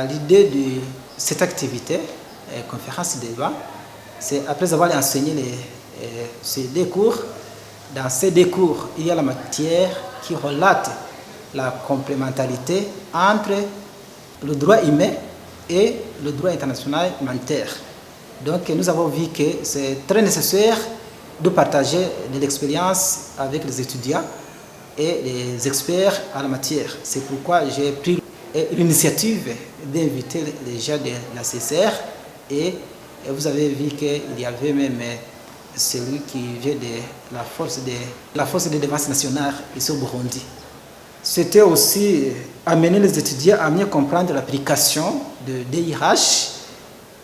L'idée de cette activité, conférence débat, c'est après avoir enseigné ces deux cours, dans ces deux cours, il y a la matière qui relate la complémentarité entre le droit humain et le droit international humanitaire. Donc nous avons vu que c'est très nécessaire de partager de l'expérience avec les étudiants et les experts en la matière. C'est pourquoi j'ai pris l'initiative d'inviter les gens de la CCR et vous avez vu qu'il y avait même celui qui vient de la force de défense nationale ici au Burundi. C'était aussi amener les étudiants à mieux comprendre l'application de DIH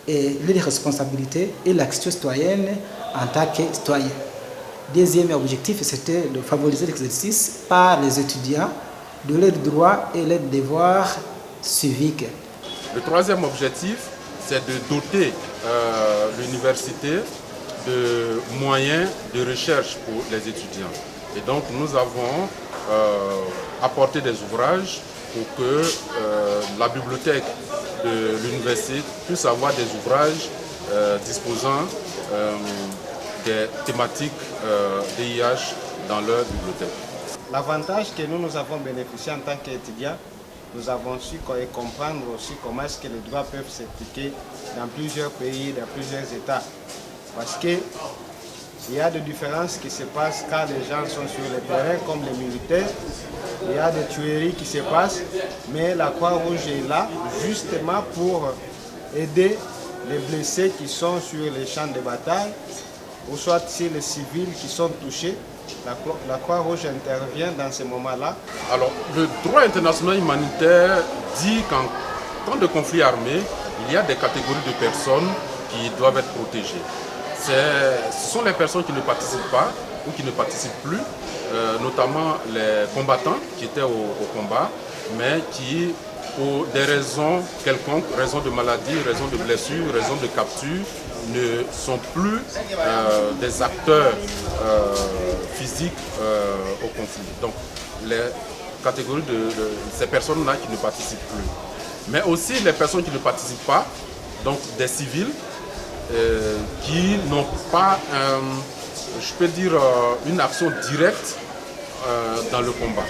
et les responsabilités et l'action citoyenne en tant que citoyen. Deuxième objectif, c'était de favoriser l'exercice par les étudiants de leurs droits et leurs devoirs civiques. Le troisième objectif, c'est de doter l'université de moyens de recherche pour les étudiants. Et donc nous avons apporté des ouvrages pour que la bibliothèque de l'université puisse avoir des ouvrages disposant des thématiques DIH dans leur bibliothèque. L'avantage que nous avons bénéficié en tant qu'étudiants, nous avons su comprendre aussi comment est-ce que les droits peuvent s'appliquer dans plusieurs pays, dans plusieurs États. Parce qu'il y a des différences qui se passent quand les gens sont sur le terrain, comme les militaires. Il y a des tueries qui se passent, mais la Croix-Rouge est là justement pour aider les blessés qui sont sur les champs de bataille, ou soit si les civils qui sont touchés. La Croix-Rouge intervient dans ces moments-là. Alors, le droit international humanitaire dit qu'en temps de conflit armé, il y a des catégories de personnes qui doivent être protégées. Ce sont les personnes qui ne participent pas ou qui ne participent plus, notamment les combattants qui étaient au combat, mais qui, pour des raisons quelconques, raisons de maladie, raisons de blessures, raisons de capture, ne sont plus des acteurs physiques au conflit. Donc les catégories de ces personnes-là qui ne participent plus. Mais aussi les personnes qui ne participent pas, donc des civils qui n'ont pas, je peux dire, une action directe dans le combat.